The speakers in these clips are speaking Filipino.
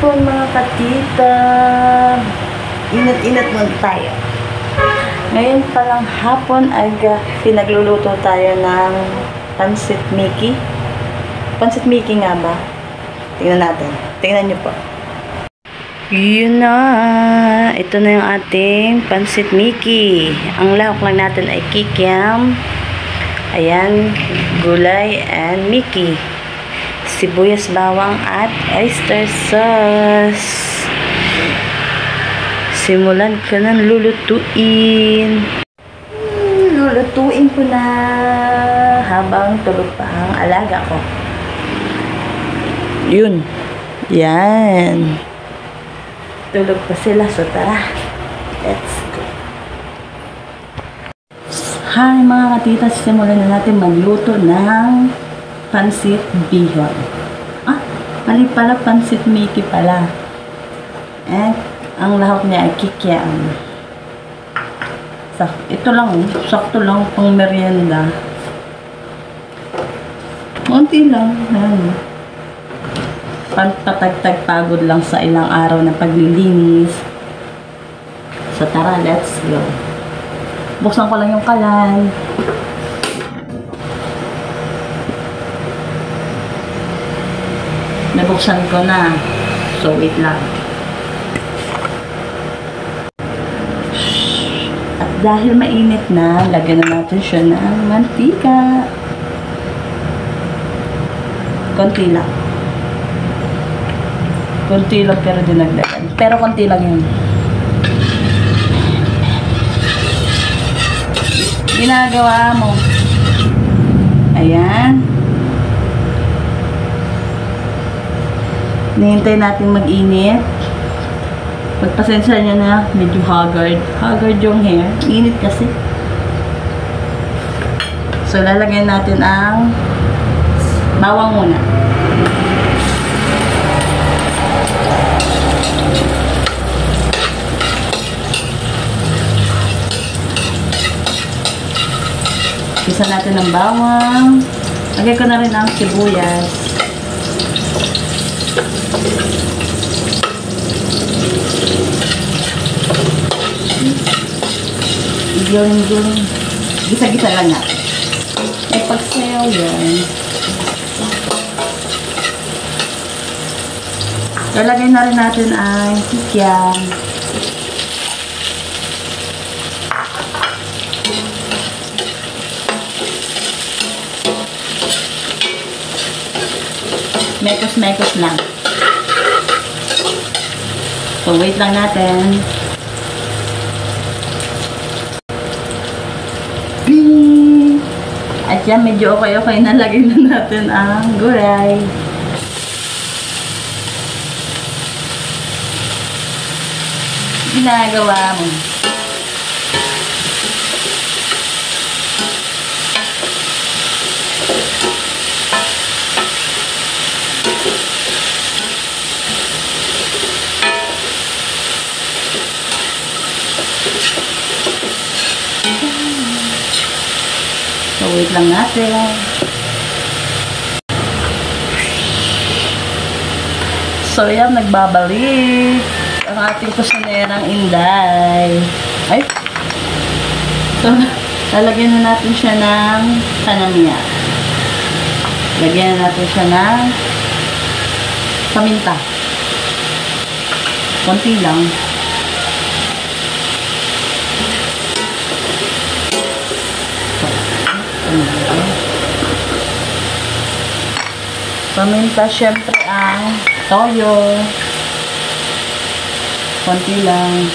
hapon mga katita. Inat-inat muna tayo. Ngayon palang hapon ay pinagluluto tayo ng Pansit Mickey. Pansit Mickey nga ba? Tingnan natin. Tingnan nyo po. Yun na. Ito na yung ating Pansit Mickey. Ang lahok lang natin ay kikiam. Ayan, gulay and Mickey. Sibuyas, bawang at oyster sauce. Simulan ko ng lulutuin. Lulutuin ko na habang tulog pa ang alaga ko. Yun. Yan. Tulog pa sila. So tara. Let's go. Hi mga katita. Simulan na natin magluto ng pansit bihon. Mali pala, pansit Mickey pala. And ang lahok niya ay kikiam. Ito lang, sakto lang pang merienda. Konti lang. Ayan. Patagtag pagod lang sa ilang araw na paglilinis. So tara, let's go. Buksan ko lang yung kalan. Nabuksan ko na. So wait lang. Dahil mainit na, lagyan na natin siya ng mantika. Konti lang. Konti lang pero dinagdagan. Pero konti lang yun. Ginagawa mo. Ayan. Nihintay natin mag-init. Magpasensya niya na medyo haggard. Haggard yung hair. Init kasi. So, lalagyan natin ang bawang muna. Isa natin ang bawang. Lagay ko na rin ang sibuyas. Giling-giling. Gisa-gisa lang natin. Pag sayaw yan. Lalagay na rin natin ang kikiam. Mekos-mekos lang. So, wait lang natin. At yan, medyo okay-okay na. Lagay na natin ang gulay. Ginagawa mo. So, wait lang natin. So, yan, nagbabalik ang ating kusinerang Inday. Ay! So, lalagyan na natin siya ng tanamia. Lagyan na natin siya ng paminta. Konti lang. Paminta, syempre ang toyo. Konti lang.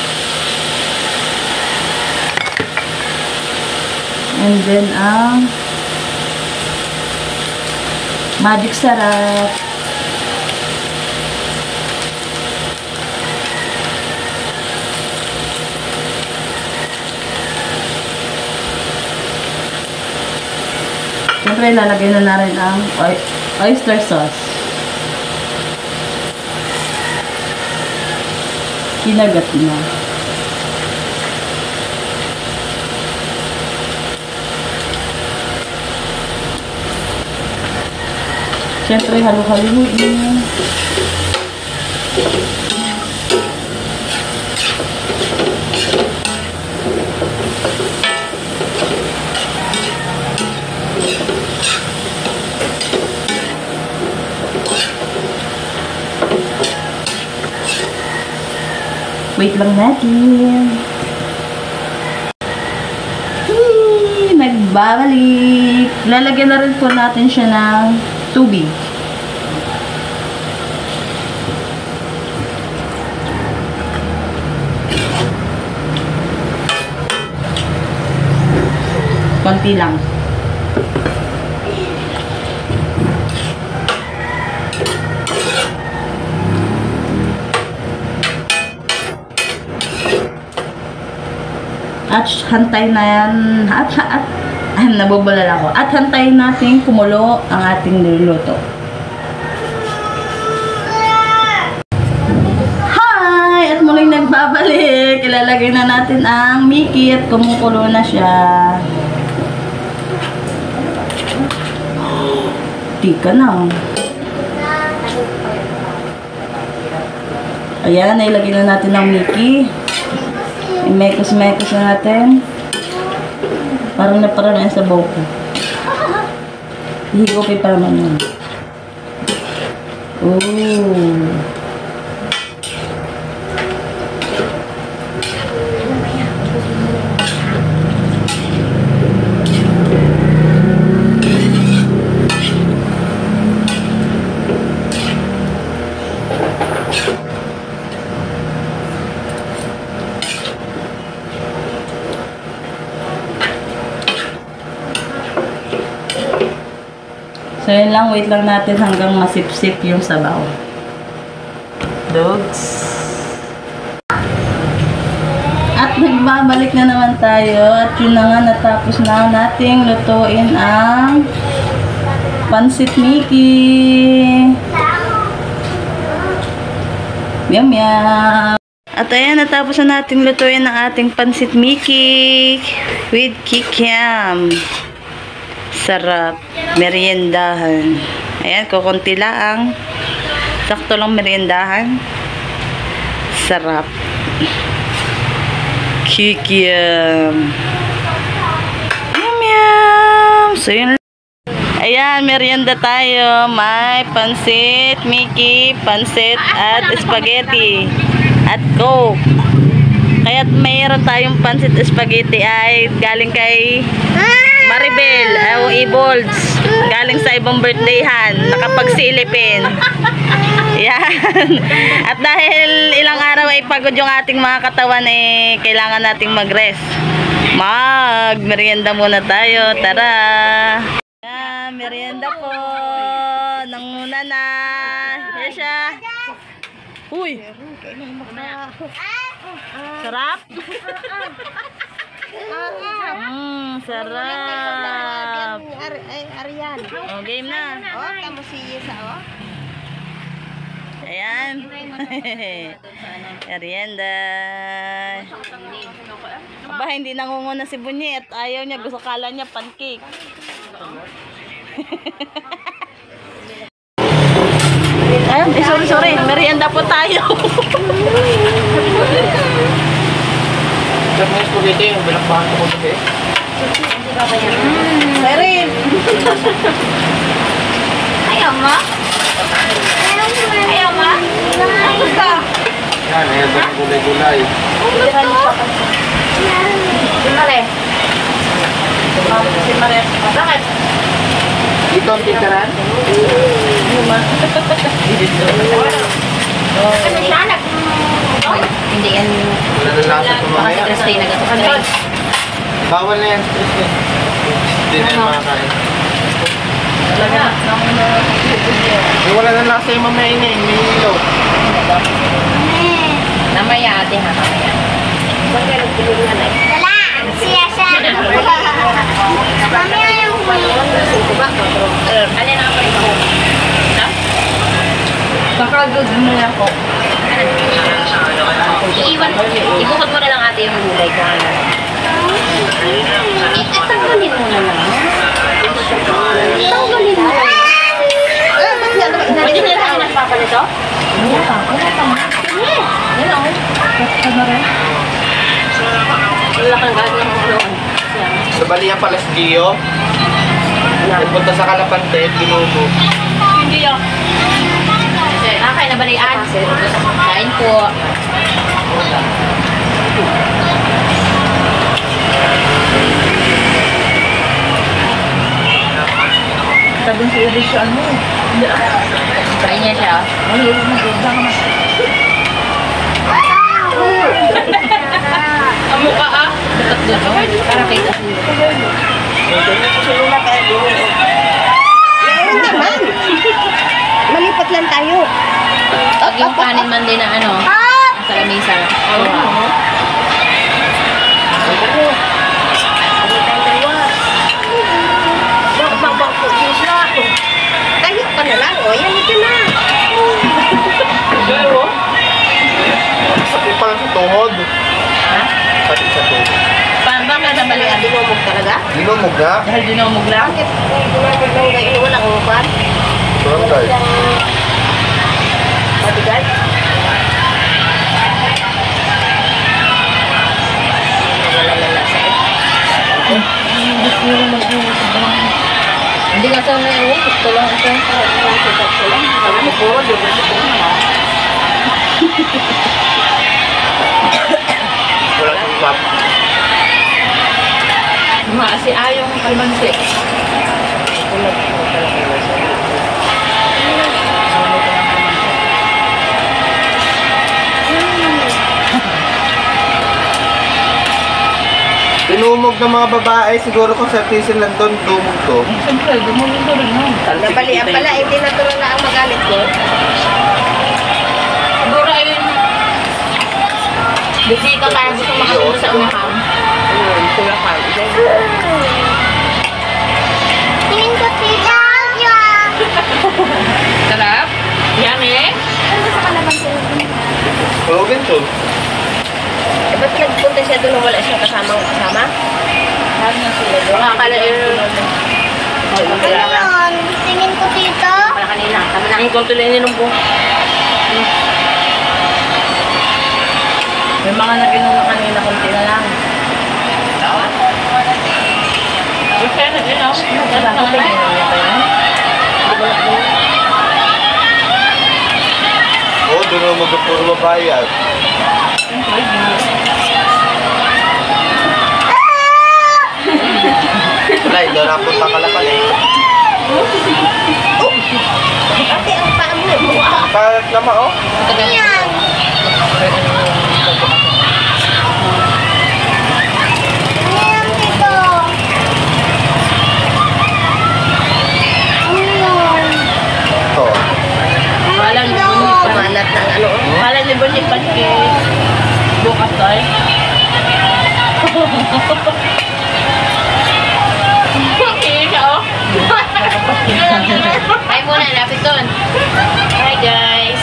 And then ang magic sarap. Siyempre, lalagay na rin ang oyster sauce. Kinagat na. Siyempre, halo-haluin. Wait lang natin. Nagbabalik. Lalagyan na rin po natin siya ng tubig. Konti lang. At hantay na yan. Nabubulala ako. At hantayin natin kumulo ang ating niluluto. Hi! At muling nagbabalik. Ilalagay na natin ang Mickey at kumukulo na siya. Tika na. Ayan, nailagay na natin ang Mickey. I-mekos-mekos na natin. Parang naparaan sa sabaw ko. Hihigopin pa naman yun. Ooh. So, yun lang. Wait lang natin hanggang masipsip yung sabaw. Dogs. At nagbabalik na naman tayo. At yun na nga, natapos na nating lutuin ang Pancit Mickey. Yum, yum. At ayan, natapos na nating lutuin ang ating Pancit Mickey with kikiam. Sarap. Meriendahan. Ayan, kukunti lang. Sakto lang meriendahan. Sarap. Kikiam. Yum, yum. So, yun. Ayan, merienda tayo. May pansit, Mickey, pansit, at spaghetti. At Coke. Kaya't mayroon tayong pansit spaghetti ay galing kay Maribel, o Ibolds, galing sa ibang birthdayhan, nakapagsilipin. Yan. At dahil ilang araw ay pagod yung ating mga katawan, eh, kailangan nating mag-rest. Mag-merienda muna tayo. Tara! Yan, merienda po. Nanguna na. Yan siya. Uy! Sarap? Sarap. Arian. Oh, game na. Oh, kamu si Yesa, oh. Ayan. Merienda. Aba, hindi nangunguna si Bunyi at ayaw niya. Gusto kala niya pancake. Ayun, sorry. Merienda po tayo. Dapat yung spaghetti, yung balakbakan ko po ito. Merin. Ayaw mo? Ayaw mo? Ang gusto? Yan, ayan ba yung gulay-gulay. Si Mare. Si Maria. Bakit? Ito ang tikaran? Kasi siya hindi yan. Wala na lasa ito Baka si mamaya. Christine nag-spray. Bawal na yan, Christine. Hindi na yan makakain. Wala na lasa yung mamaya na yun. May ilaw. Namaya ate ha, namaya. Bakit nagpilin nga na eh? Wala! Siya siya! Mamaya yung Alin ang apay ko? Baka gagawin mo yan po. Ibukod mo na lang ate yung gulay ko. Tanggalin mo na lang. Tanggalin mo. Hindi na tayo nagpapalito? Wala ka man. Yan o. Ka na rin. Wala kang gagawin ng ulo. Sa Balian pala si Gio. Punta sa Kalapante, binubo. Hindi yun. Kain na balian. Kain po. Sabihin si Iris siya, ano? Kain niya siya. Ang mukha ah. Para kita siya. Meron naman. Malipat lang tayo. Pag yung kanin man din na ano. Sa lamisa. Tayo ka na lang. O, yan ito na. Sakit pala sa tuhod. Ha? Sakit sa tuhod. Paano ba ka sa balian? Dinumog talaga? Binumog na. Dahil dinumog lang? Bakit? Dinumog lang kayo. Walang upan. Barangay. Bodyguard? Hindi nga sa may gusto lang ito. Sabi mo po, yung gusto ko naman. Wala siyang map. Maasi ayong kalmansi. Binumog ng mga babae, siguro kung sa tisin lang doon, dumog to. Siyempre, dumulong ko rin nun. Nabalian pala, hindi na tuloy na ang magalit ko. Siguro ayun. Hindi ka kaya gusto makasunod sa umaham. Sulakan. Tingin ko si Jaja. Sarap? Yummy? Ano sa kalaban sila? Hulogin to. Eh, ba't nagpunta siya doon na wala siyang kasama? Sabi nga sila doon. Akala Ayun, tingin ko tito. Para kanina. Tama na. Ang kontrolin niyo nung buong. May mga naginom na kanina, konti na lang. Okay na din, no? Oo, dunumog ang puro babae yan. Wala, hindi na punta ka lang pala eh. Ate, ang paa mo. Kalat naman, oh. Yan. Yan, tito. Ayun. Ito. Wala ni Ayun. Bonnie pa. Kumalat ng ano. Wala ni Bonnie pa kay bukas tayo. Okay siya, oh. Hi muna, lapit doon. Hi guys.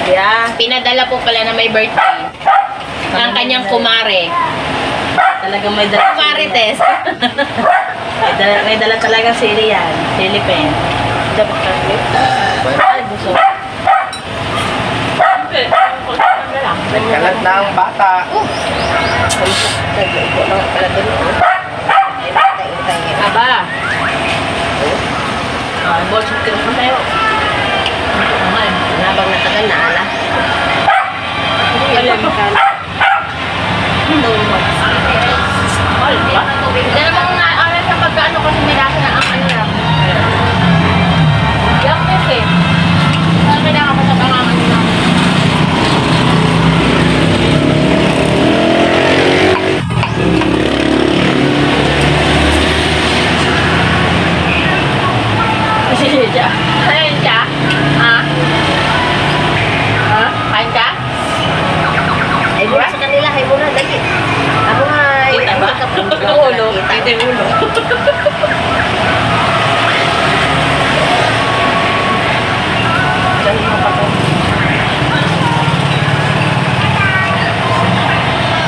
Yeah. Pinadala po pala na may birthday. Ang kanyang kumare. Talagang may dala. Kumarites. May dala talagang sili yan. Sili pen. Dapat kasi. Ay, buso. Nagkalat na ang bata. Aba. Bolso ka naman tayo. Habang natagal na ala. Alam ka. Hindi namang naaral sa pagkaano kasi nilasa na ang ano lang. Yung kasi. Sabi na ako sa pangaman nila. Siya. Kain ka? Ha? Ha? Kain ka? Ay, muna sa kanila. Ay, muna. Dali. Ako nga. Kita ba? Ang ulo. Kita yung ulo. Dahil mo pa to.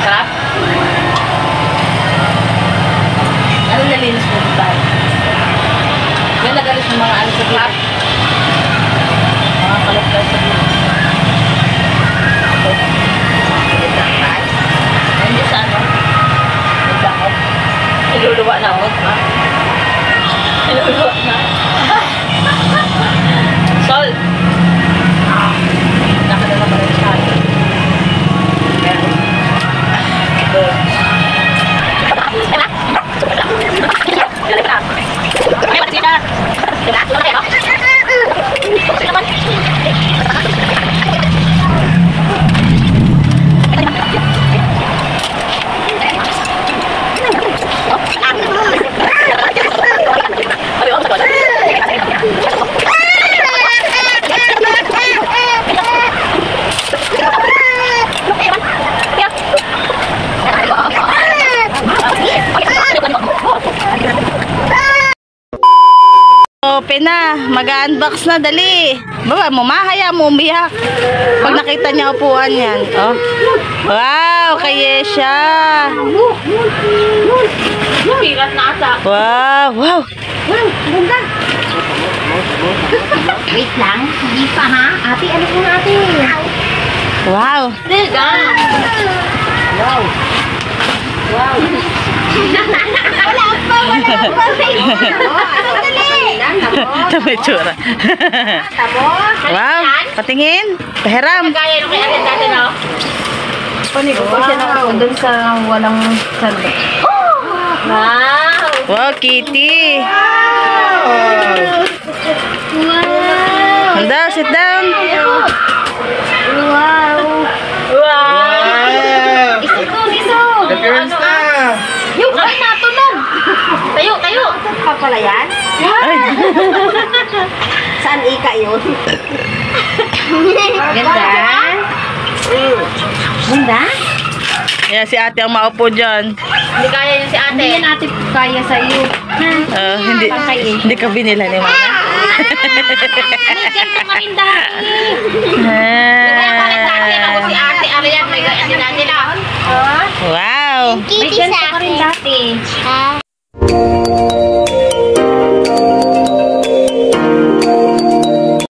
Sarap? Ano nalinis mo tayo? Yan nagalis ng mga ano sa gilid. Mga kalapay sa gilid. Nandiyo sa ano? Nagdakot. Iluluwa na ako. Iluluwa na. Sol! Nakadala pa rin siya. Open na. Mag-unbox na. Dali. Baba mo. Mahaya mo umiyak. Pag nakita niya upuan yan. Oh. Wow. Kaya siya. Pirat na ata. Wow. Wow. Ganda. Wait lang. Hindi pa ha? Ate, ano po natin? Wow. Diga. Wow. Wow. Wala pa. Ano dali? Ito may tsura. Tamos. Wow. Patingin. Pahiram. Kaya nung kay Alin dati, no? Panigo ko siya doon sa walang sanda. Wow! Wow, Kitty. Wow. Handa, sit down. Wow. Wow! Iso. Appearance na! Yung ay natunog! Tayo! Pa pala yan? Ay. Saan ika yun? Ganda. Ganda? Yan si ate ang maupo dyan. Hindi kaya yun si ate. Hindi yan ate kaya sa iyo. Hindi ka binila ni mama. Ganyan pa rin dati. Kaya bakit dati ako si ate Arian may ganyan natin ah. Wow. May ganito pa rin dati.